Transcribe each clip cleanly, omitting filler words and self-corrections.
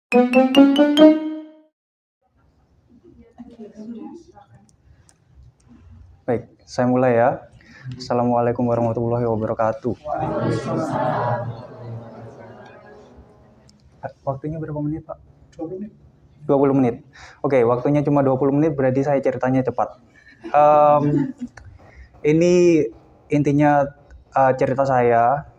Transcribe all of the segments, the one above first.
Baik, saya mulai ya. Assalamualaikum warahmatullahi wabarakatuh. Waktunya berapa menit, Pak? 20 menit. Oke, waktunya cuma 20 menit, berarti saya ceritanya cepat. Ini intinya cerita saya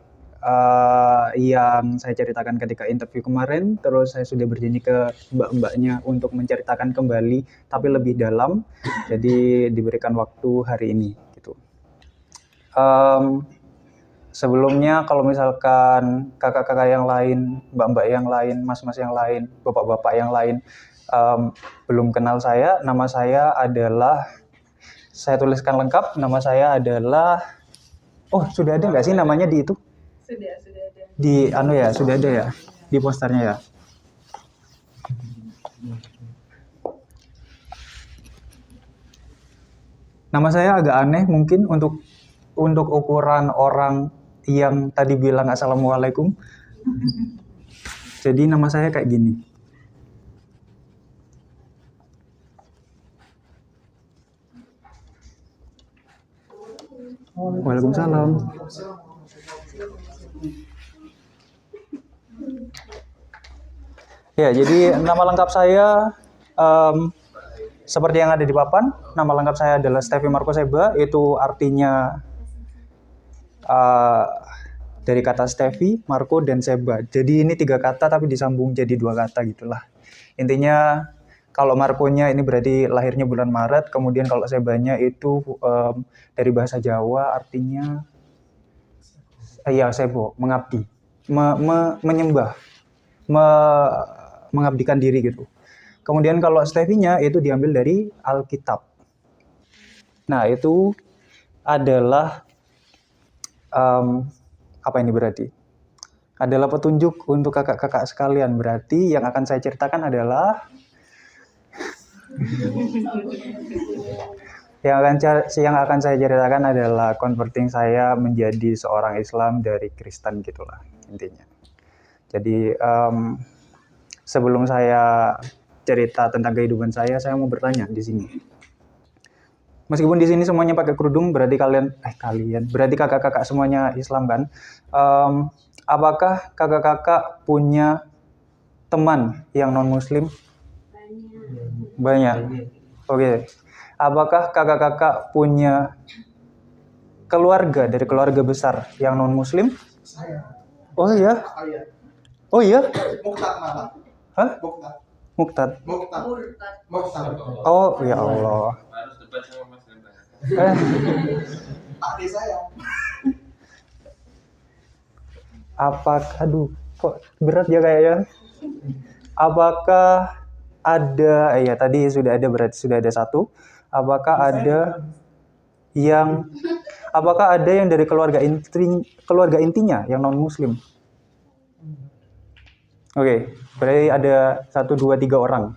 yang saya ceritakan ketika interview kemarin, terus saya sudah berjanji ke mbak-mbaknya untuk menceritakan kembali, tapi lebih dalam, jadi diberikan waktu hari ini. Gitu. Sebelumnya kalau misalkan kakak-kakak yang lain, mbak-mbak yang lain, mas-mas yang lain, bapak-bapak yang lain belum kenal saya, nama saya adalah, saya tuliskan lengkap, nama saya adalah, sudah ada nggak sih namanya di itu? Sudah ada. Di sudah ada ya, di posternya ya. Nama saya agak aneh mungkin untuk ukuran orang yang tadi bilang assalamualaikum. Jadi nama saya kayak gini. Waalaikumsalam. Ya, jadi nama lengkap saya seperti yang ada di papan. Nama lengkap saya adalah Steffi Marco Seba. Itu artinya dari kata Steffi, Marco, dan Seba. Jadi ini 3 kata tapi disambung jadi 2 kata gitulah. Intinya kalau Marco-nya ini berarti lahirnya bulan Maret, kemudian kalau Sebanya itu dari bahasa Jawa artinya sebo, mengabdi, menyembah, mengabdikan diri gitu. Kemudian kalau Steffi-nya itu diambil dari Alkitab. Nah, itu adalah apa ini berarti? Adalah petunjuk untuk kakak-kakak sekalian. Berarti yang akan saya ceritakan adalah yang akan saya ceritakan adalah converting saya menjadi seorang Islam dari Kristen gitulah intinya. Jadi sebelum saya cerita tentang kehidupan saya mau bertanya di sini. Meskipun di sini semuanya pakai kerudung, berarti berarti kakak-kakak semuanya Islam kan? Apakah kakak-kakak punya teman yang non-Muslim? Banyak. Oke. Apakah kakak-kakak punya keluarga dari keluarga besar yang non-Muslim? Oh iya? Oh iya? Hah? Muktad. Oh ya Allah. Adik saya. Aduh, kok berat ya kayaknya. Apakah ada, tadi sudah ada, berarti sudah ada 1. Apakah ada yang dari keluarga intinya yang non-Muslim? Oke, berarti ada 1, 2, 3 orang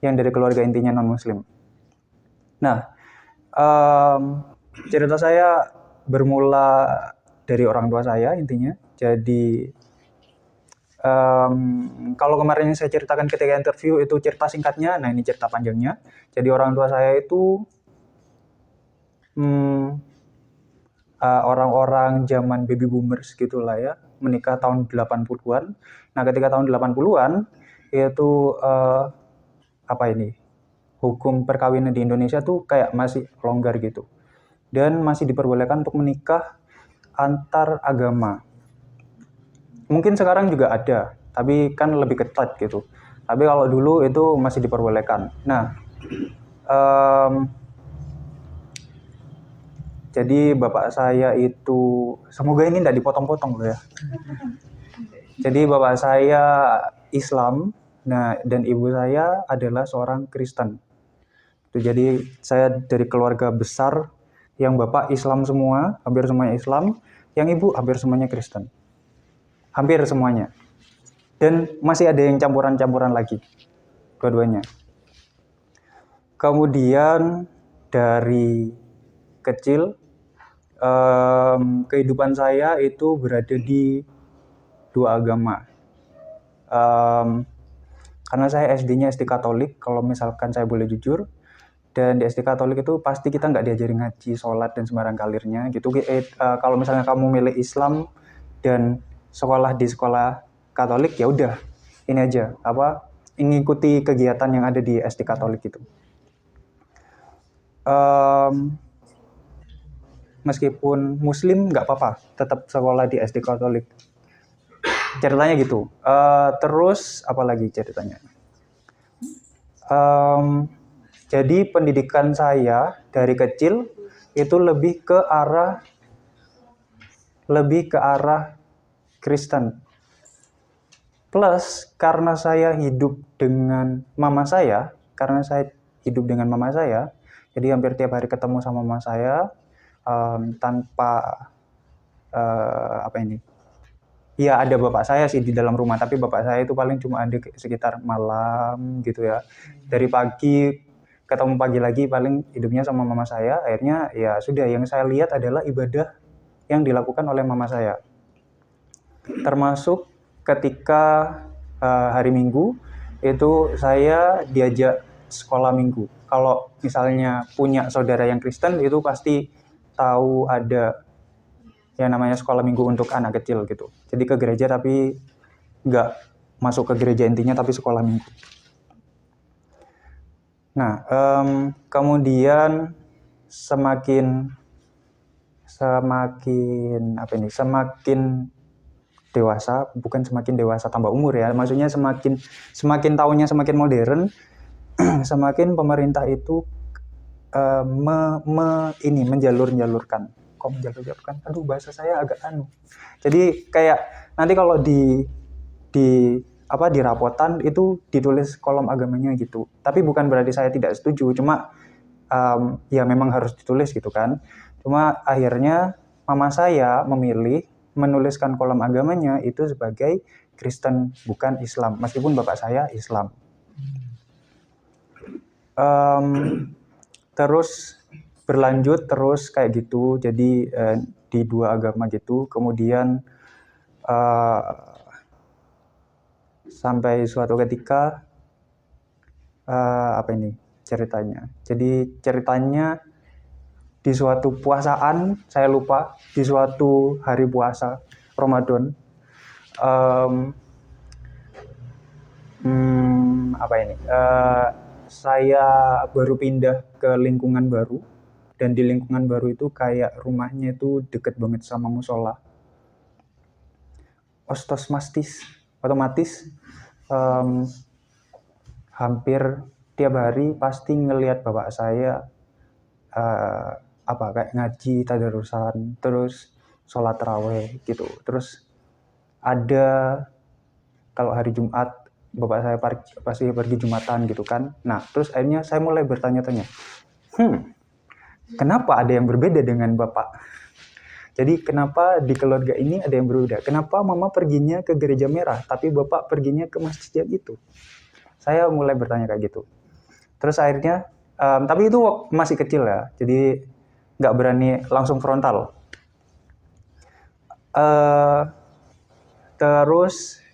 yang dari keluarga intinya non-Muslim. Nah, cerita saya bermula dari orang tua saya intinya. Jadi kalau kemarin yang saya ceritakan ketika interview itu cerita singkatnya, nah ini cerita panjangnya. Jadi orang tua saya itu orang-orang zaman baby boomers gitulah ya, menikah tahun 80-an. Nah, ketika tahun 80-an itu hukum perkawinan di Indonesia tuh kayak masih longgar gitu. Dan masih diperbolehkan untuk menikah antar agama. Mungkin sekarang juga ada, tapi kan lebih ketat gitu. Tapi kalau dulu itu masih diperbolehkan. Nah, jadi bapak saya itu, semoga ini tidak dipotong-potong loh ya. Jadi bapak saya Islam, nah dan ibu saya adalah seorang Kristen. Jadi saya dari keluarga besar yang bapak Islam semua, hampir semuanya Islam, yang ibu hampir semuanya Kristen. Hampir semuanya. Dan masih ada yang campuran-campuran lagi, dua-duanya. Kemudian dari kecil, kehidupan saya itu berada di 2 agama. Karena saya SD-nya SD Katolik, kalau misalkan saya boleh jujur, dan di SD Katolik itu pasti kita nggak diajarin ngaji, sholat, dan sembarang kalirnya gitu. Kalau misalnya kamu milih Islam dan sekolah di sekolah Katolik, ya udah ini aja, mengikuti kegiatan yang ada di SD Katolik itu. Meskipun Muslim nggak apa-apa, tetap sekolah di SD Katolik. Ceritanya gitu. Terus apa lagi ceritanya? Jadi pendidikan saya dari kecil itu lebih ke arah Kristen. Plus karena saya hidup dengan mama saya, jadi hampir tiap hari ketemu sama mama saya tanpa ya ada bapak saya sih di dalam rumah, tapi bapak saya itu paling cuma ada sekitar malam gitu ya. Dari pagi ketemu pagi lagi, paling hidupnya sama mama saya. Akhirnya ya sudah, yang saya lihat adalah ibadah yang dilakukan oleh mama saya. Termasuk ketika hari Minggu itu saya diajak sekolah Minggu. Kalau misalnya punya saudara yang Kristen itu pasti tahu ada yang namanya sekolah Minggu untuk anak kecil gitu. Jadi ke gereja tapi nggak masuk ke gereja intinya, tapi sekolah Minggu. Nah, kemudian semakin dewasa, bukan semakin dewasa tambah umur ya, maksudnya semakin tahunnya semakin modern, semakin pemerintah itu menjalurkan. Kok menjalurkan? Aduh, bahasa saya agak Jadi kayak nanti kalau di rapotan itu ditulis kolom agamanya gitu. Tapi bukan berarti saya tidak setuju, cuma ya memang harus ditulis gitu kan. Cuma akhirnya mama saya memilih menuliskan kolom agamanya itu sebagai Kristen, bukan Islam, meskipun bapak saya Islam. Terus berlanjut terus kayak gitu, jadi di dua agama gitu. Kemudian sampai suatu ketika ceritanya. Jadi ceritanya di suatu puasaan, saya lupa, di suatu hari puasa Ramadan, saya baru pindah ke lingkungan baru, dan di lingkungan baru itu kayak rumahnya itu deket banget sama musola. Otomatis hampir tiap hari pasti ngelihat bapak saya kayak ngaji, tadarusan, terus sholat tarawih gitu. Terus ada kalau hari Jumat bapak saya pasti pergi Jumatan gitu kan. Nah, terus akhirnya saya mulai bertanya-tanya, kenapa ada yang berbeda dengan bapak? Jadi kenapa di keluarga ini ada yang berbeda? Kenapa mama perginya ke gereja merah, tapi bapak perginya ke masjid itu? Saya mulai bertanya kayak gitu. Terus akhirnya, tapi itu masih kecil ya, jadi nggak berani langsung frontal. Terus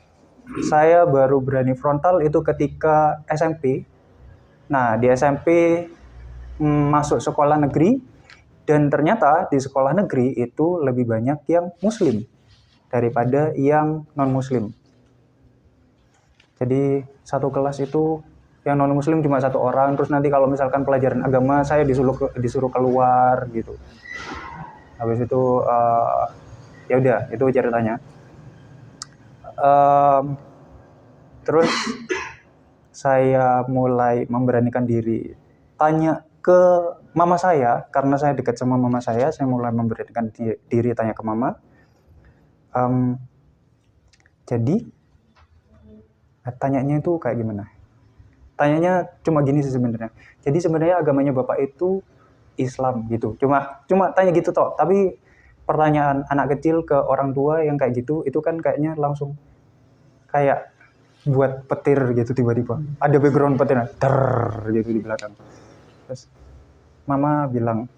saya baru berani frontal itu ketika SMP. Nah, di SMP masuk sekolah negeri, dan ternyata di sekolah negeri itu lebih banyak yang Muslim daripada yang non-Muslim. Jadi satu kelas itu yang non-Muslim cuma 1 orang, terus nanti kalau misalkan pelajaran agama saya disuruh keluar gitu. Habis itu ya udah, itu ceritanya. Terus saya mulai memberanikan diri tanya ke mama saya, karena saya dekat sama mama saya mulai memberanikan diri tanya ke mama. Jadi tanyanya itu kayak gimana? Tanyanya cuma gini sih sebenarnya. Jadi sebenarnya agamanya bapak itu Islam gitu. Cuma tanya gitu toh. Tapi pertanyaan anak kecil ke orang tua yang kayak gitu, itu kan kayaknya langsung kayak buat petir gitu tiba-tiba. Ada background petirnya, gitu di belakang. Terus mama bilang,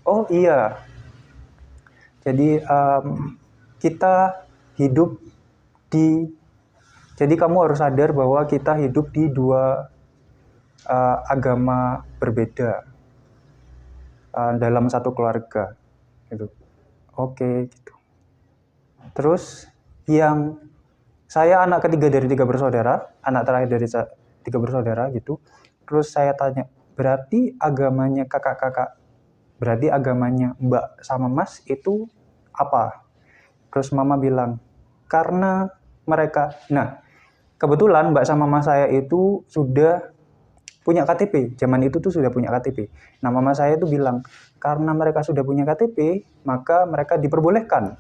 oh iya, jadi kita hidup di Jadi kamu harus sadar bahwa kita hidup di dua agama berbeda dalam satu keluarga gitu. Oke gitu. Terus yang saya anak ketiga dari 3 bersaudara, anak terakhir dari 3 bersaudara gitu. Terus saya tanya, berarti agamanya kakak-kakak, berarti agamanya Mbak sama Mas itu apa? Terus mama bilang, karena mereka, nah kebetulan Mbak sama Mas saya itu sudah punya KTP, zaman itu tuh sudah punya KTP. Nah mama saya tuh bilang, karena mereka sudah punya KTP, maka mereka diperbolehkan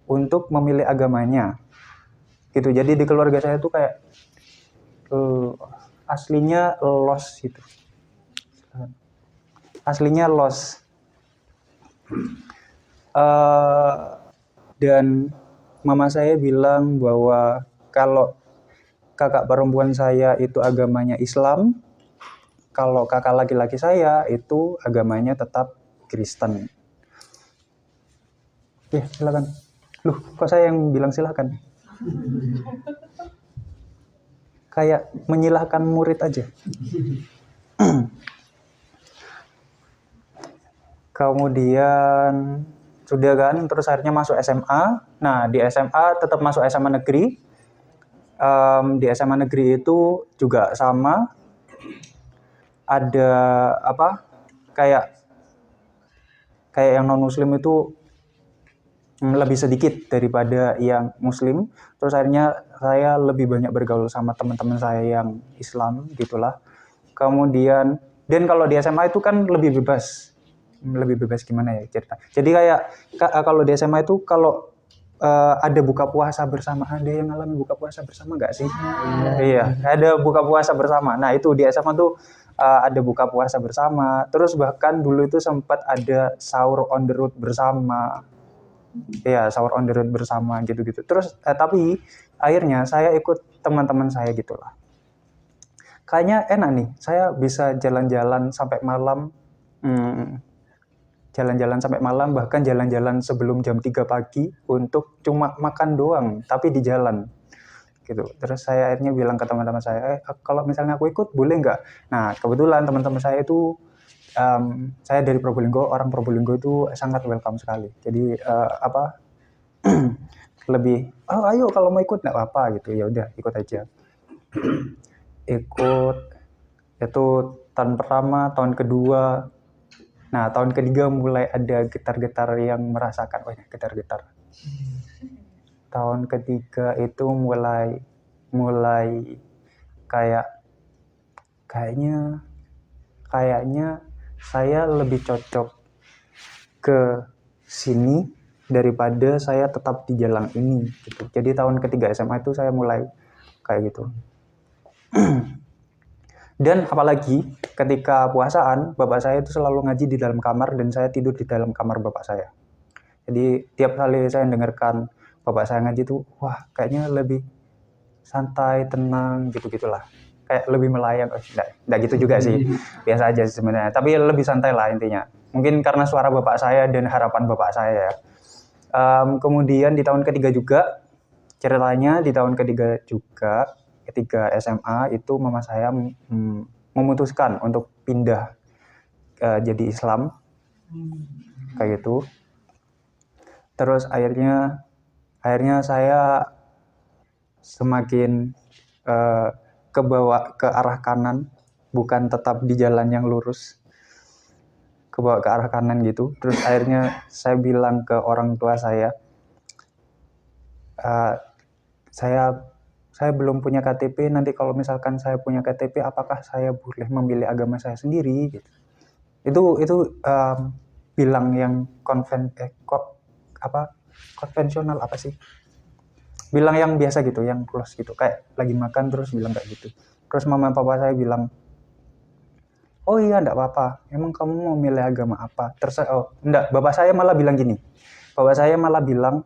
untuk memilih agamanya. Gitu. Jadi di keluarga saya tuh kayak aslinya los gitu. Aslinya los. Dan mama saya bilang bahwa kalau kakak perempuan saya itu agamanya Islam, kalau kakak laki-laki saya itu agamanya tetap Kristen. Ya, silakan. Loh, kok saya yang bilang silakan? Kayak menyilahkan murid aja. Kemudian sudah kan, terus akhirnya masuk SMA. Nah, di SMA tetap masuk SMA negeri. Di SMA negeri itu juga sama. Ada apa? Kayak yang non muslim itu lebih sedikit daripada yang muslim. Terus akhirnya saya lebih banyak bergaul sama teman-teman saya yang Islam gitulah. Kemudian dan kalau di SMA itu kan lebih bebas gimana ya cerita. Jadi kayak kalau di SMA itu kalau ada buka puasa bersama, ada yang ngalamin buka puasa bersama nggak sih? Iya, ada buka puasa bersama. Nah itu di SMA tuh ada buka puasa bersama. Terus bahkan dulu itu sempat ada sahur on the road bersama. Iya, sahur on the road bersama gitu-gitu. Terus tapi akhirnya saya ikut teman-teman saya gitulah. Kayaknya enak nih, saya bisa jalan-jalan sampai malam. Jalan-jalan sampai malam, bahkan jalan-jalan sebelum jam 3 pagi untuk cuma makan doang, tapi di jalan gitu. Terus saya akhirnya bilang ke teman-teman saya, kalau misalnya aku ikut boleh nggak? Nah kebetulan teman-teman saya itu saya dari Probolinggo, orang Probolinggo itu sangat welcome sekali. Jadi lebih, ayo kalau mau ikut nggak apa-apa gitu, ya udah ikut aja. Ikut itu tahun pertama, tahun kedua. Nah, tahun ketiga mulai ada getar-getar yang merasakan, getar-getar. Tahun ketiga itu mulai kayaknya saya lebih cocok ke sini daripada saya tetap di jalan ini gitu. Jadi tahun ketiga SMA itu saya mulai kayak gitu. Dan apalagi ketika puasaan, bapak saya itu selalu ngaji di dalam kamar dan saya tidur di dalam kamar bapak saya. Jadi tiap kali saya dengarkan bapak saya ngaji itu, wah kayaknya lebih santai, tenang gitu-gitulah. Kayak lebih melayang. Enggak gitu juga sih. Biasa aja sebenarnya. Tapi lebih santai lah intinya. Mungkin karena suara bapak saya dan harapan bapak saya. Kemudian di tahun ketiga juga, ceritanya di tahun ketiga juga, ketika SMA itu mama saya memutuskan untuk pindah jadi Islam kayak gitu. Terus akhirnya saya semakin kebawa ke arah kanan, bukan tetap di jalan yang lurus, kebawa ke arah kanan gitu. Terus akhirnya saya bilang ke orang tua saya, saya belum punya KTP, nanti kalau misalkan saya punya KTP, apakah saya boleh memilih agama saya sendiri? Gitu. Itu bilang yang konvensional apa sih? Bilang yang biasa gitu, yang close gitu, kayak lagi makan terus bilang kayak gitu. Terus mama papa saya bilang, oh iya enggak apa-apa, emang kamu mau milih agama apa? Enggak, bapak saya malah bilang gini. Bapak saya malah bilang,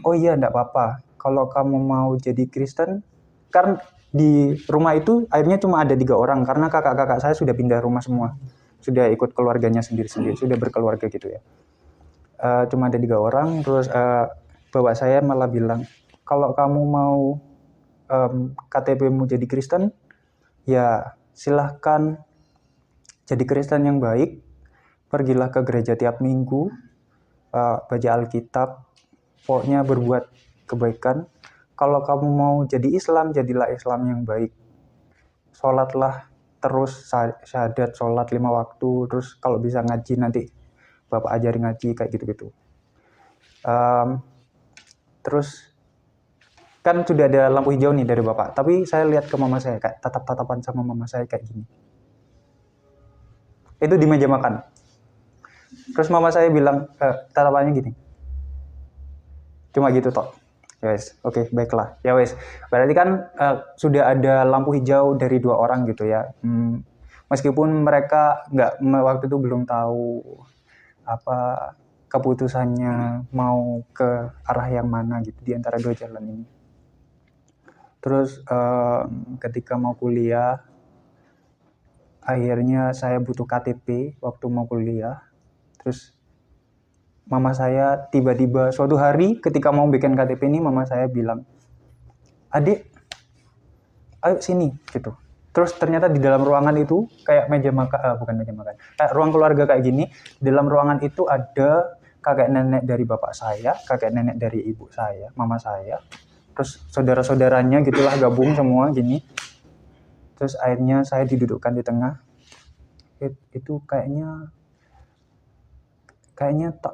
oh iya enggak apa-apa, kalau kamu mau jadi Kristen, kan di rumah itu akhirnya cuma ada 3 orang karena kakak-kakak saya sudah pindah rumah semua, sudah ikut keluarganya sendiri-sendiri, sudah berkeluarga gitu ya. Cuma ada 3 orang. Terus bapak saya malah bilang, kalau kamu mau KTP-mu jadi Kristen, ya silahkan jadi Kristen yang baik. Pergilah ke gereja tiap minggu, baca Alkitab, pokoknya berbuat kebaikan. Kalau kamu mau jadi Islam, jadilah Islam yang baik. Sholatlah terus, syahadat, sholat 5 waktu, terus kalau bisa ngaji nanti Bapak ajari ngaji kayak gitu-gitu. Terus kan sudah ada lampu hijau nih dari Bapak, tapi saya lihat ke mama saya kayak tatap-tatapan sama mama saya kayak gini. Itu di meja makan. Terus mama saya bilang, tatapannya gini. Cuma gitu toh. Ya wes, oke, baiklah. Ya wes. Berarti kan sudah ada lampu hijau dari 2 orang gitu ya. Meskipun mereka waktu itu belum tahu apa keputusannya mau ke arah yang mana gitu di antara 2 jalan ini. Terus ketika mau kuliah, akhirnya saya butuh KTP waktu mau kuliah. Terus mama saya tiba-tiba suatu hari ketika mau bikin KTP ini, mama saya bilang, "Adik, ayo sini," gitu. Terus ternyata di dalam ruangan itu kayak meja makan, bukan meja makan, kayak ruang keluarga kayak gini. Di dalam ruangan itu ada kakek nenek dari bapak saya, kakek nenek dari ibu saya, mama saya, terus saudara-saudaranya gitulah gabung semua gini. Terus akhirnya saya didudukkan di tengah. Itu kayaknya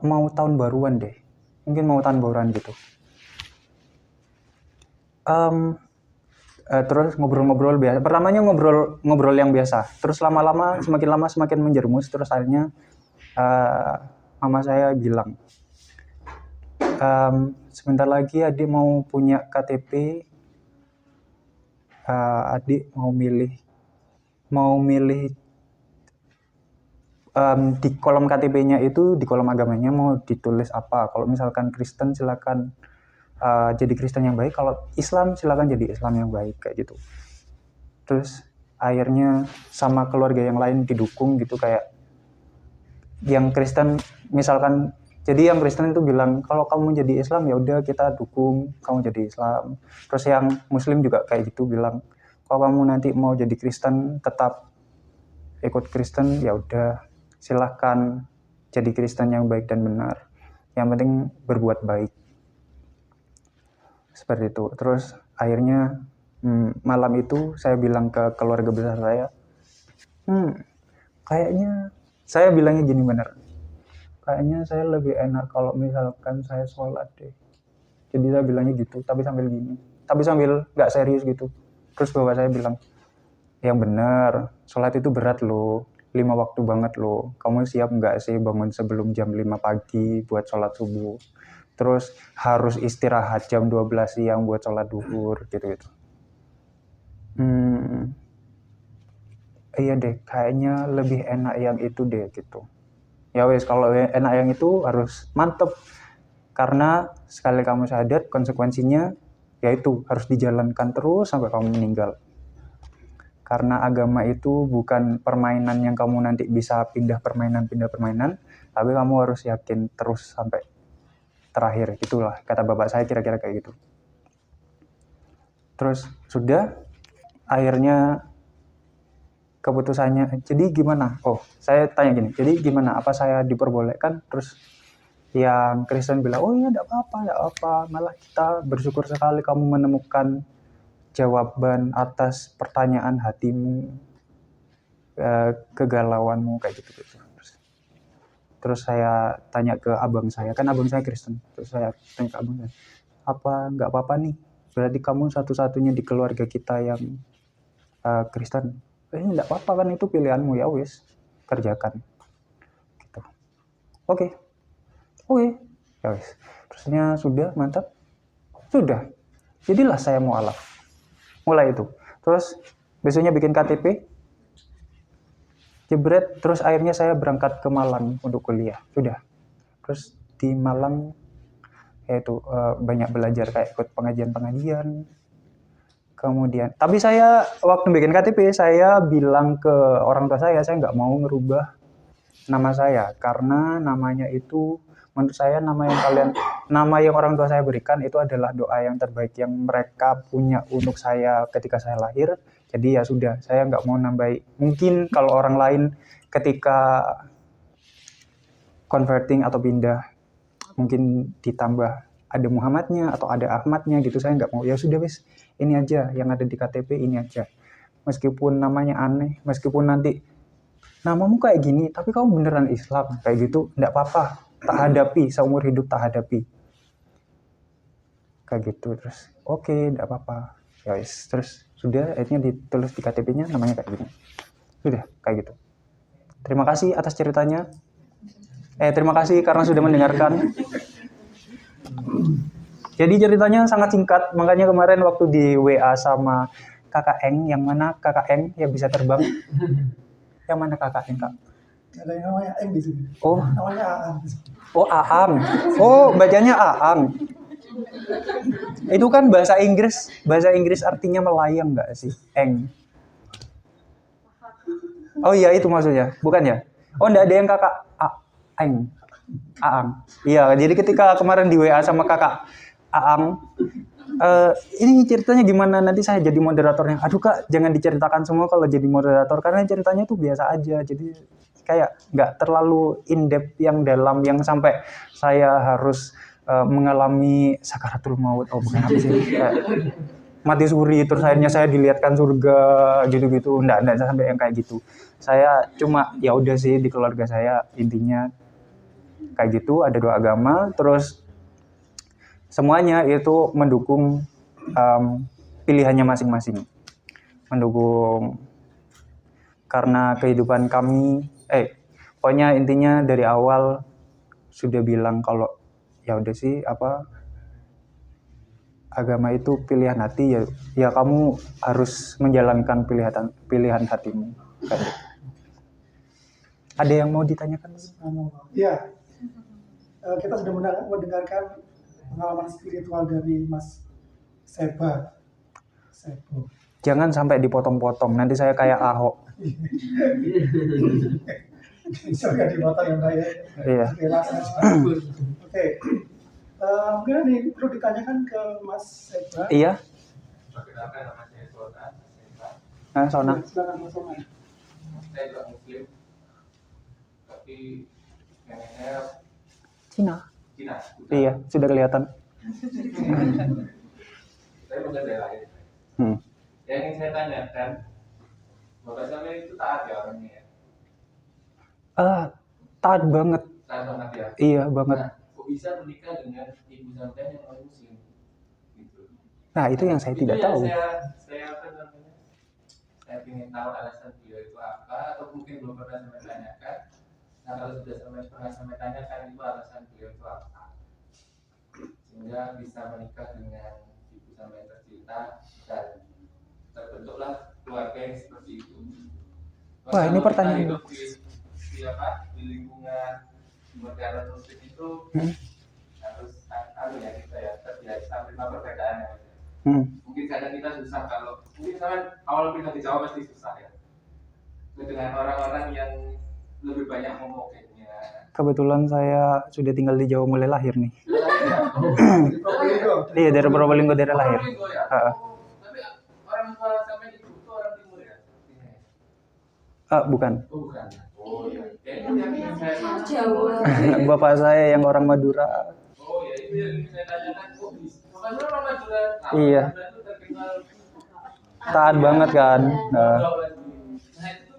mau tahun baruan deh, mungkin mau tahun baruan gitu. Terus ngobrol-ngobrol biasa. Pertamanya ngobrol yang biasa. Terus lama-lama semakin menjerumus. Terus akhirnya mama saya bilang, sebentar lagi adik mau punya KTP, adik mau milih di kolom KTP-nya itu, di kolom agamanya mau ditulis apa. Kalau misalkan Kristen silakan jadi Kristen yang baik, kalau Islam silakan jadi Islam yang baik kayak gitu. Terus akhirnya sama keluarga yang lain didukung gitu, kayak yang Kristen misalkan, jadi yang Kristen itu bilang kalau kamu jadi Islam ya udah kita dukung kamu jadi Islam. Terus yang Muslim juga kayak gitu bilang kalau kamu nanti mau jadi Kristen tetap ikut Kristen, ya udah silahkan jadi Kristen yang baik dan benar. Yang penting berbuat baik. Seperti itu. Terus akhirnya malam itu saya bilang ke keluarga besar saya, kayaknya saya bilangnya gini bener, kayaknya saya lebih enak kalau misalkan saya sholat deh. Jadi saya bilangnya gitu, tapi sambil nggak serius gitu. Terus bapak saya bilang, yang bener, sholat itu berat loh, 5 waktu banget loh. Kamu siap nggak sih bangun sebelum jam 5 pagi buat sholat subuh? Terus harus istirahat jam 12 siang buat sholat duhur gitu-gitu. Iya deh, kayaknya lebih enak yang itu deh gitu. Ya wes, kalau enak yang itu harus mantep. Karena sekali kamu syahadat, konsekuensinya yaitu harus dijalankan terus sampai kamu meninggal. Karena agama itu bukan permainan yang kamu nanti bisa pindah permainan, tapi kamu harus yakin terus sampai terakhir. Itulah kata bapak saya kira-kira kayak gitu. Terus sudah, akhirnya keputusannya, jadi gimana? Oh, saya tanya gini, jadi gimana? Apa saya diperbolehkan? Terus yang Kristen bilang, oh iya, enggak apa-apa. Malah kita bersyukur sekali kamu menemukan jawaban atas pertanyaan hatimu, kegalauanmu, kayak gitu. Terus saya tanya ke abang saya, kan abang saya Kristen. Terus saya tanya ke abang saya, apa enggak apa-apa nih? Berarti kamu satu-satunya di keluarga kita yang Kristen. Enggak apa-apa kan, itu pilihanmu, ya wis, kerjakan. Gitu. Oke. Ya wis. Terusnya sudah, mantap. Sudah. Jadilah saya mualaf. Mulai itu. Terus besoknya bikin KTP. Jebret, terus akhirnya saya berangkat ke Malang untuk kuliah. Sudah. Terus di Malang yaitu banyak belajar kayak ikut pengajian. Kemudian, tapi saya waktu bikin KTP, saya bilang ke orang tua saya nggak mau ngerubah nama saya, karena namanya itu menurut saya nama yang orang tua saya berikan itu adalah doa yang terbaik yang mereka punya untuk saya ketika saya lahir. Jadi ya sudah, saya nggak mau nambahin. Mungkin kalau orang lain ketika converting atau pindah mungkin ditambah ada Muhammadnya atau ada Ahmadnya gitu, saya nggak mau. Ya sudah wis, ini aja yang ada di KTP, ini aja. Meskipun namanya aneh, meskipun nanti namamu kayak gini tapi kamu beneran Islam kayak gitu, nggak apa-apa, tak hadapi, seumur hidup tak hadapi kayak gitu. Terus oke, nggak apa-apa ya wis. Terus sudah, akhirnya ditulis di KTP-nya namanya kayak gini, sudah kayak gitu. Terima kasih atas ceritanya. Terima kasih karena sudah mendengarkan. Jadi ceritanya sangat singkat, makanya kemarin waktu di WA sama Kakak Eng, yang mana Kakak Eng yang bisa terbang? Yang mana Kakak Eng, Kak? Ada yang namanya Eng di sini. Oh, Namanya Aang. oh Aang. Oh, bacanya Aang. Itu kan bahasa Inggris artinya melayang nggak sih? Eng. Oh iya, itu maksudnya, bukan ya? Oh, enggak ada yang Kakak Aang. Iya, jadi ketika kemarin di WA sama Kakak Aang, ini ceritanya gimana, nanti saya jadi moderatornya. Aduh Kak, jangan diceritakan semua kalau jadi moderator, karena ceritanya tuh biasa aja. Jadi kayak nggak terlalu in-depth yang dalam, yang sampai saya harus mengalami sakaratul maut. Oh bukan, apa sih? Mati suri, terus akhirnya saya dilihatkan surga gitu-gitu. Nggak sampai yang kayak gitu. Saya cuma ya udah sih, di keluarga saya intinya kayak gitu, ada dua agama, terus semuanya itu mendukung pilihannya masing-masing, mendukung karena kehidupan kami. Pokoknya intinya dari awal sudah bilang kalau ya udah sih, agama itu pilihan hati, ya kamu harus menjalankan pilihan hatimu. Kayak gitu. Ada yang mau ditanyakan? Iya. Kita sudah mendengarkan pengalaman spiritual dari Mas Sebo. Jangan sampai dipotong-potong, nanti saya kayak Ahok. Jangan dipotong yang kayak. Iya. Oke. Mungkin ini perlu ditanyakan ke Mas Sebo. Iya. Perkenalkan, nama saya Sona. Sona. Silakan Mas Sona. Saya juga Muslim, tapi neneknya Cina. Bukan. Iya, sudah kelihatan. Saya bukan dari lain. Yang ingin saya tanyakan, Bapak sampai itu taat ya orangnya ya? Taat banget. Taat banget ya? Iya banget. Nah, kok bisa menikah dengan ibu sampean yang orang Muslim? Gitu. Nah, itu yang saya tidak tahu. Saya ingin tahu alasan beliau itu apa, atau mungkin belum pernah sampai tanyakan. Nah, kalau sudah pernah sampai tanyakan, itu alasan beliau itu apa, sehingga bisa menikah dengan ibu sampean tercinta dan terbentuklah keluarga yang seperti itu. Wah, ini pertanyaan hidup di lingkungan negara Muslim itu harus ya kita ya terbiasa menerima perbedaannya. Mungkin kadang kita susah, kalau mungkin kan awal kita di Jawa pasti susah ya dengan orang-orang yang lebih banyak ngomongnya. Kebetulan saya sudah tinggal di Jawa mulai lahir nih. Iya, dari Probolinggo dari lahir. Ya? Tapi orang tua sampai itu orang timur ya? Bukan. Bukan. Oh ya. Yang saya Jawa. Bapak saya yang orang Madura. Oh ya, itu yang saya tanyakan. Bapak saya orang Madura. Iya. Itu terkenal Taat banget kan. Nah itu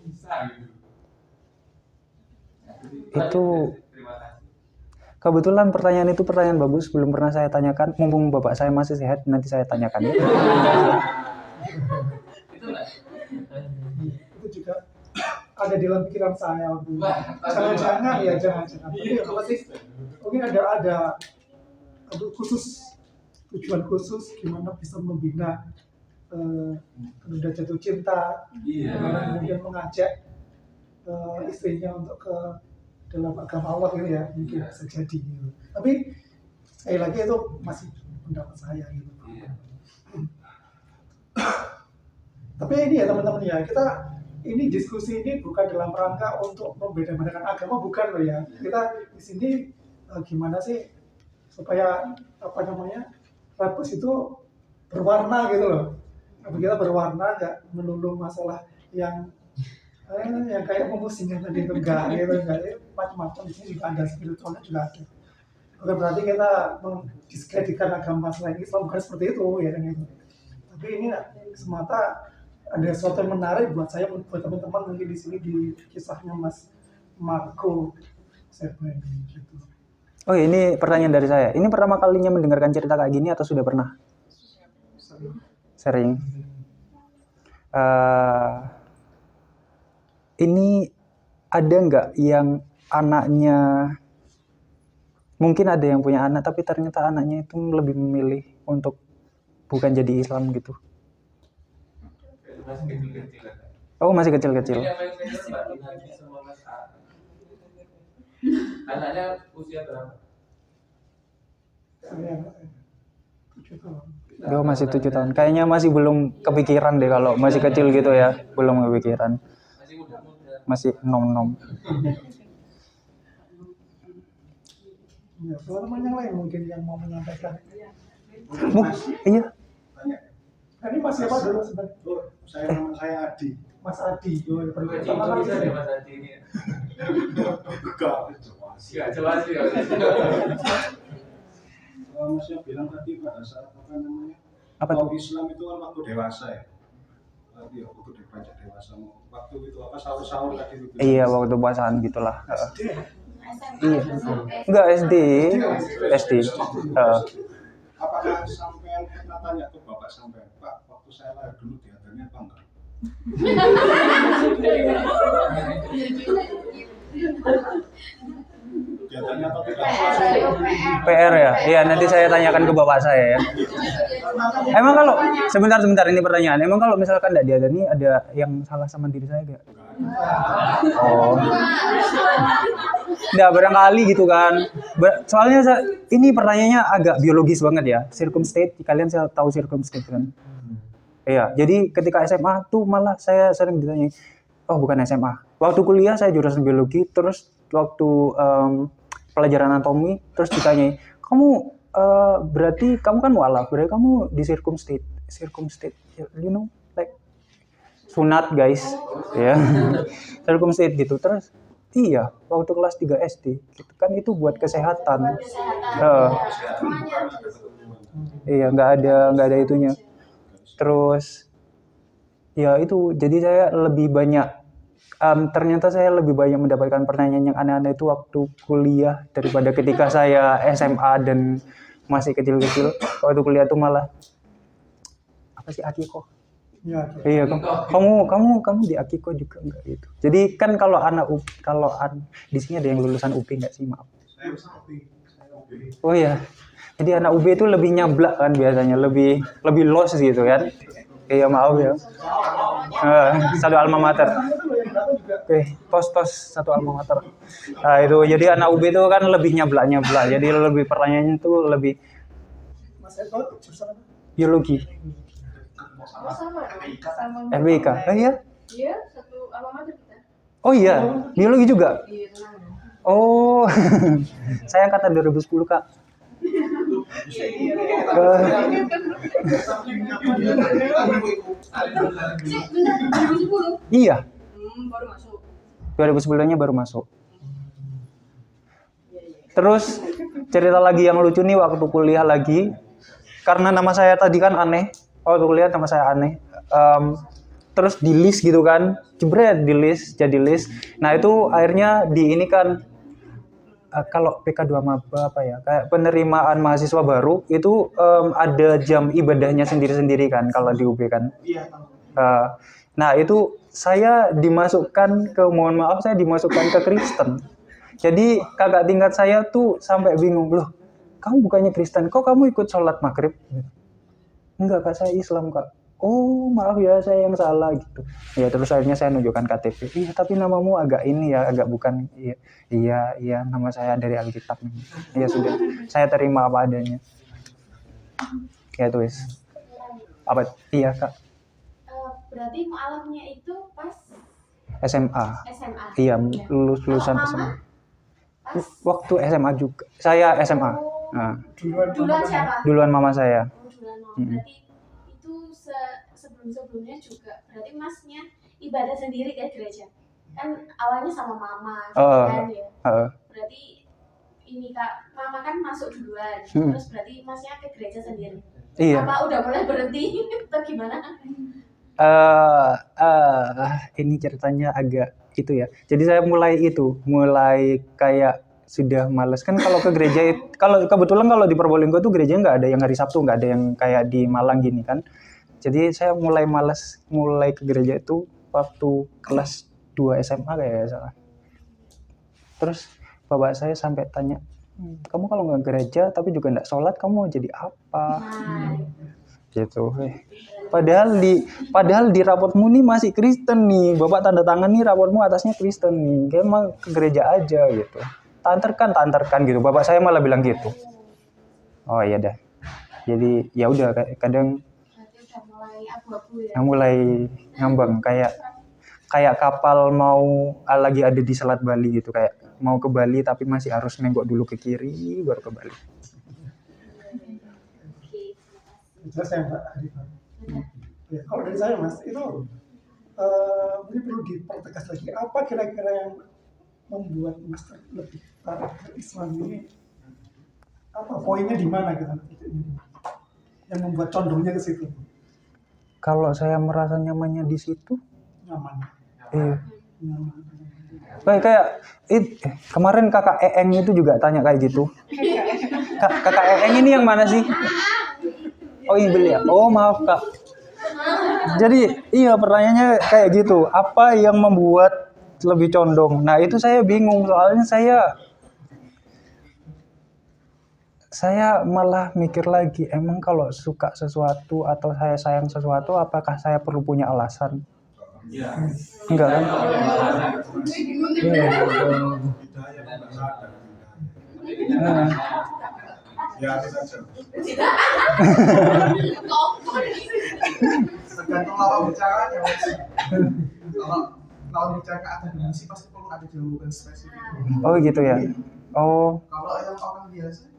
bisa gitu. Itu kebetulan pertanyaan itu pertanyaan bagus, belum pernah saya tanyakan. Mumpung bapak saya masih sehat, nanti saya tanyakan ya. Itu juga ada di dalam pikiran saya. Jangan. Mungkin ada tujuan khusus gimana bisa membina pemuda jatuh cinta, kemudian mengajak istrinya untuk ke dalam agama Allah gitu ya, mungkin bisa jadi gitu. Tapi sekali lagi itu masih pendapat saya gitu. Tapi ini ya teman-teman ya, kita ini diskusi ini bukan dalam rangka untuk membeda-bedakan agama, bukan loh ya. Kita di sini gimana sih supaya apa namanya rebus itu berwarna gitu loh. Apa kita berwarna nggak melulu masalah yang yang kayak memusingkan tadi itu enggak gitu enggak. Macam-macam di sini juga ada, spiritualnya juga ada. Bukan berarti kita mendiskreditkan agama selain Islam, bukan seperti itu ya kan itu. Tapi ini semata ada sesuatu yang menarik buat saya, buat teman-teman mungkin di sini di kisahnya Mas Marco Serba ini gitu. Oh ini pertanyaan dari saya. Ini pertama kalinya mendengarkan cerita kayak gini atau sudah pernah? Sering. Ini ada nggak yang anaknya, mungkin ada yang punya anak tapi ternyata anaknya itu lebih memilih untuk bukan jadi Islam gitu? Masih kecil-kecilan. Oh masih kecil-kecil. Ini apa yang saya lihat Mbak Dinadi sama Mas A. Anaknya usia berapa? Saya 7 tahun. Oh masih 7 tahun. Kayaknya masih belum kepikiran deh kalau masih kecil gitu ya. Belum kepikiran. Masih muda-muda. Masih nom-nom. Ya, teman-teman yang lain mungkin yang mau menyampaikan. Iya. Nah, ini Mas siapa dulu sebenarnya? Saya Adi. Mas Adi. Oh, ya, Bukan pertama kali Indonesia saya. ya Mas Adi ini. Enggak, Ya jelas ya. Masnya bilang tadi pada saat apa namanya? Apa tuh? Kalau Islam itu kan waktu dewasa ya. Waktu beranjak dewasa. Waktu itu apa sahur-sahur tadi itu. Iya waktu puasaan gitulah. SD. Iya. Enggak SD. SD. Apakah sampean pernah tanya ke bapak sampean, Pak, waktu saya lahir dulu diajarnya apa enggak? Diajarnya atau tidak? PR ya? Iya nanti saya tanyakan ke bapak saya ya. Emang kalau sebentar ini pertanyaan. Emang kalau misalkan tidak diadani ada yang salah sama diri saya gak? Oh. Nggak barangkali gitu kan. Soalnya ini pertanyaannya agak biologis banget ya. Circumstate, kalian tahu circumstate kan? Iya, jadi ketika SMA tuh malah saya sering ditanya, oh bukan SMA. Waktu kuliah saya jurusan biologi, terus waktu pelajaran anatomi, terus ditanya, kamu berarti kamu kan mualaf, berarti kamu di circumstate, you know, like sunat guys, ya, circumstate gitu. Terus iya, waktu kelas 3 SD, gitu kan itu buat kesehatan. Iya, nggak ada itunya. Terus ya itu, jadi saya lebih banyak ternyata saya lebih banyak mendapatkan pertanyaan yang aneh-aneh itu waktu kuliah daripada ketika saya SMA dan masih kecil-kecil. Waktu kuliah tuh malah apa sih akikoh? Ya, Iya, kamu di akikoh juga enggak gitu. Jadi kan kalau di sini ada yang lulusan UB enggak sih, maaf. Saya UB. Oh iya. Jadi anak UB itu lebih nyablak kan biasanya, lebih los gitu kan. Iya maaf ya. Satu alma mater. Oke, tos satu alma mater. Nah itu jadi anak UB itu kan lebih nyablak. Jadi lebih pertanyaannya itu lebih Mas Eko jurusan apa? biologi. Sama FBK. Iya? Iya, satu alma mater kita. Oh iya, biologi juga. Iya, tenang. Oh. Saya angkatan 2010, Kak. Bentar, 2010. Iya, Baru masuk. 2010-nya baru masuk. Terus cerita lagi yang lucu nih waktu kuliah lagi, karena nama saya tadi kan aneh. Waktu kuliah nama saya aneh. Terus di list gitu kan, jebret di list, jadi list. Nah itu akhirnya di ini kan kalau PK2 Maba apa ya, kayak penerimaan mahasiswa baru itu ada jam ibadahnya sendiri-sendiri kan kalau di UB kan. Iya, Nah itu saya dimasukkan mohon maaf saya dimasukkan ke Kristen. Jadi kakak tingkat saya tuh sampai bingung, loh kamu bukannya Kristen, kok kamu ikut sholat maghrib? Enggak kak, saya Islam kak. Oh maaf ya saya yang salah gitu. Ya terus akhirnya saya nunjukkan KTP. Iya tapi namamu agak ini ya, agak bukan. Iya nama saya dari Alkitab. Ya sudah, saya terima apa adanya. Ya tulis. Apa? Iya kak. Berarti mualafnya itu pas SMA. SMA. Iya lulusan SMA. Pas Waktu SMA juga. Saya SMA. Nah, duluan siapa? duluan mama saya. Oh, duluan mau. Mm-mm. Berarti itu sebelum-sebelumnya juga. Berarti masnya ibadah sendiri ke gereja. Kan awalnya sama mama gitu kan ya. Berarti ini Kak, mama kan masuk duluan. Terus berarti masnya ke gereja sendiri. Iya. Apa udah mulai berhenti atau gimana? Ini ceritanya agak itu ya. Jadi saya mulai kayak sudah males kan kalau ke gereja. Kalau kebetulan kalau di Probolinggo tuh gereja nggak ada yang hari Sabtu, nggak ada yang kayak di Malang gini kan. Jadi saya mulai males mulai ke gereja itu waktu kelas 2 SMA kayak salah. Terus bapak saya sampai tanya, kamu kalau nggak gereja tapi juga nggak sholat, kamu mau jadi apa? Gitu. Padahal di rapotmu nih masih Kristen nih, bapak tanda tangan nih rapotmu atasnya Kristen nih, kayak emang ke gereja aja gitu. Tanterkan gitu. Bapak saya malah bilang gitu. Oh iya dah. Jadi ya udah kadang Udah mulai abu-abu ya. mulai ngambang kayak kapal mau lagi ada di Selat Bali gitu, kayak mau ke Bali tapi masih harus nengok dulu ke kiri baru ke Bali. Jelas ya Mbak Arifah. Ya, kalau dari saya Mas, itu ini perlu dipertegas lagi. Apa kira-kira yang membuat Mas lebih tertarik ke Islam ini? Apa poinnya di mana gitu? Yang membuat condongnya ke situ? Kalau saya merasa nyamannya di situ, Nyaman. iya. Nyaman. Kayak kemarin kakak Eeng itu juga tanya kayak gitu. Kakak Eeng ini yang mana sih? Oh Ibel ya. Oh maaf kak. Jadi iya pertanyaannya kayak gitu. Apa yang membuat lebih condong? Nah itu saya bingung soalnya saya malah mikir lagi. Emang kalau suka sesuatu atau saya sayang sesuatu, apakah saya perlu punya alasan? Enggak kan? Iya. Ya itu saja. Tergantung lawan bicaranya Mas. Kalau lawan bicara akademisi pasti perlu ada jawaban spesifik. Oh gitu ya. Oh. Kalau yang orang biasa,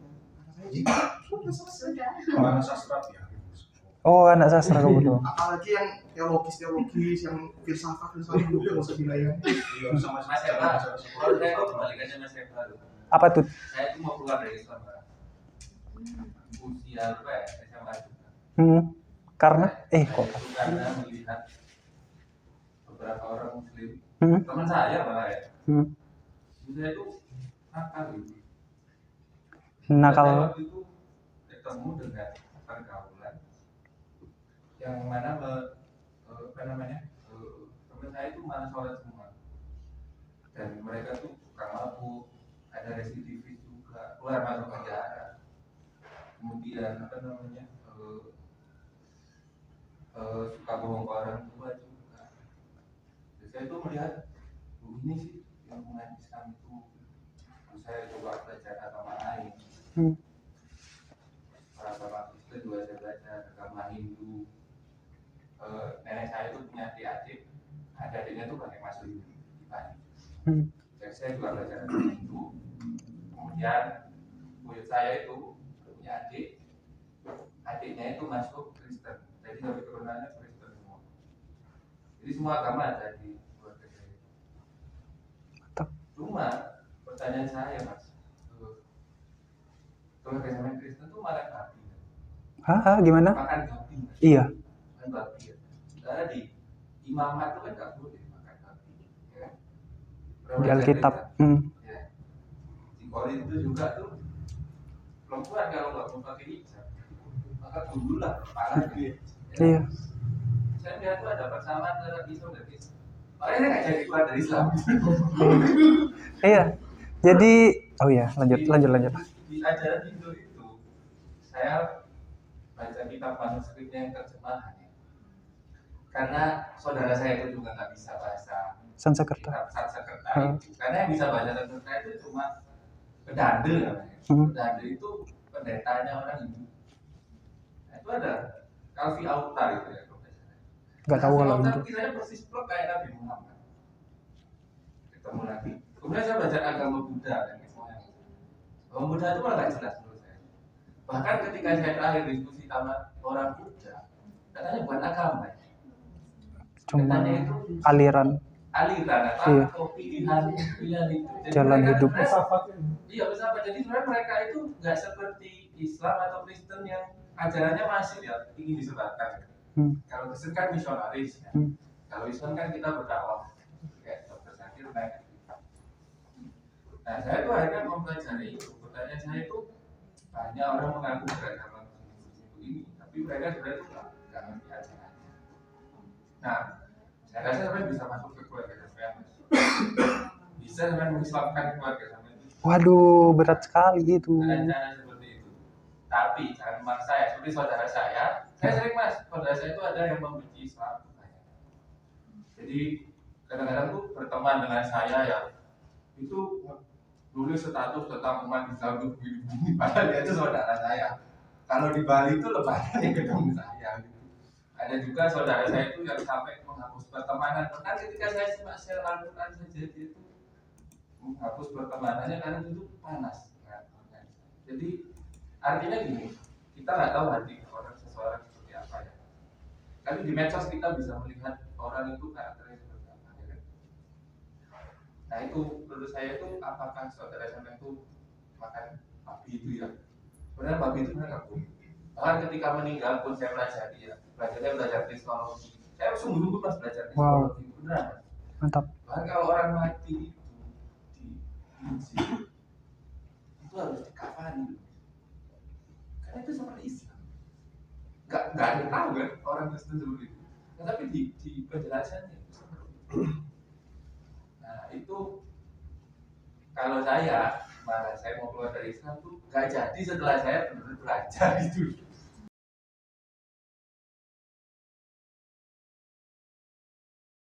saya juga sudah selesai. Kalau anak sastra ya. Oh anak sastra kebetulan. Apalagi yang teologis, yang filsafat itu nggak usah dilayani. Iya sama Mas Eva, kalau saya itu kebalikannya Mas Eva. Apa tuh? Saya itu mau keluar dari Islam, Pak. Usia apa ya? SMA juga. Karena kok? Karena melihat beberapa orang Muslim, teman saya malah ya. Saya itu nakal gitu. Nakal. Saya waktu itu ketemu dengan pergaulan yang mana teman saya itu malah sholat semua, dan mereka tuh tukang mabuk, ada residivis juga, keluar masuk penjara, kemudian suka bohong ke orang tua juga. Jadi saya tuh melihat ini sih lingkungan Islam itu. Terus saya coba belajar agama lain, agama Kristen juga saya belajar, agama Hindu. Nenek saya itu punya adik, adiknya tuh pakai masuk di Bali. Jadi saya juga belajar agama Hindu. Kemudian buyut saya itu punya adiknya itu masuk Kristen. Jadi dari keturunannya Kristen semua. Jadi semua agama ada di keluarga saya. Cuma pertanyaan saya Mas, keluarga saya Kristen tuh makan babi. Hah, gimana? Makan babi. Iya. Makan babi. Karena di imamat itu kan nggak boleh makan babi. Ya. Di Alkitab. Ya. Di Korin itu juga tuh perempuan kalau nggak mau pakai hijab, maka bunuhlah kepalanya. Iya. Saya lihat tuh ada persamaan antara Islam dan Islam. Makanya saya nggak jadi keluar dari Islam. Iya. Jadi, oh iya, lanjut. Di ajaran Hindu itu, saya baca kitab manuskripnya yang terjemahan. Karena saudara saya itu juga nggak bisa bahasa Sanskerta. kitab Sanskerta itu. Karena yang bisa bahasa Sanskerta itu cuma pedande namanya. Pedande itu pendetanya orang Hindu. Nah, itu ada Kalvi Autar itu ya. Nggak tahu kalau Autar Hindu. kiranya persis kayak Nabi Muhammad. Ketemu lagi. Kemudian saya belajar agama Buddha dan Orang muda itu malah nggak jelas menurut saya. Bahkan ketika saya terakhir diskusi sama orang muda, katanya bukan agama. Cuma Katanya itu aliran Iya. atau pilihan itu. Jadi Jalan mereka hidup. sebenarnya- Filsafat ini. Iya, filsafat. Jadi sebenarnya mereka itu nggak seperti Islam atau Kristen yang ajarannya masif ya, ingin disebarkan. Kalau Kristen kan misionaris ya. Kalau Islam kan kita berdakwah kayak Dr. Zakir naik. Nah, saya tuh akhirnya mempelajari itu. Pertanyaan saya itu banyak orang mengaku beragama ini, tapi mereka sebenarnya itu nggak ngerti ajarannya. Nah, saya rasa sampai bisa masuk ke keluarga sampai bisa sampai mengislamkan keluarga sampai itu. Waduh, berat sekali itu. Dengan cara seperti itu. Tapi jangan memaksa ya, seperti saudara saya sering mas, saudara saya itu ada yang membenci Islam. Jadi kadang-kadang tuh berteman dengan saya ya, itu nulis status tentang umat Islam itu begini-begini, padahal dia itu saudara saya. Kalau di Bali itu lebaran yang ketemu saya. Gitu. Ada juga saudara saya itu yang sampai menghapus pertemanan. Bahkan ketika saya cuma share Al-Quran saja, dia itu menghapus pertemanannya karena itu panas. Jadi artinya gini, kita nggak tahu hati orang seseorang seperti apa ya. Tapi di medsos kita bisa melihat orang itu karakternya seperti apa. Ya kan? Nah itu menurut saya itu apakah saudara saya itu makan babi itu ya? Sebenarnya babi itu nggak boleh. Bahkan ketika meninggal pun saya pelajari ya, belajar kristologi. Saya sungguh-sungguh pas belajar kristologi, benar. Mantap. Bahkan kalau orang mati itu itu harus dikafani. Karena itu seperti Islam. Nggak ada yang tahu kan orang Kristen seperti itu. Nah, tapi di penjelasannya itu seperti itu. Nah itu kalau saya malah saya mau keluar dari Islam tuh nggak jadi setelah saya benar-benar belajar itu.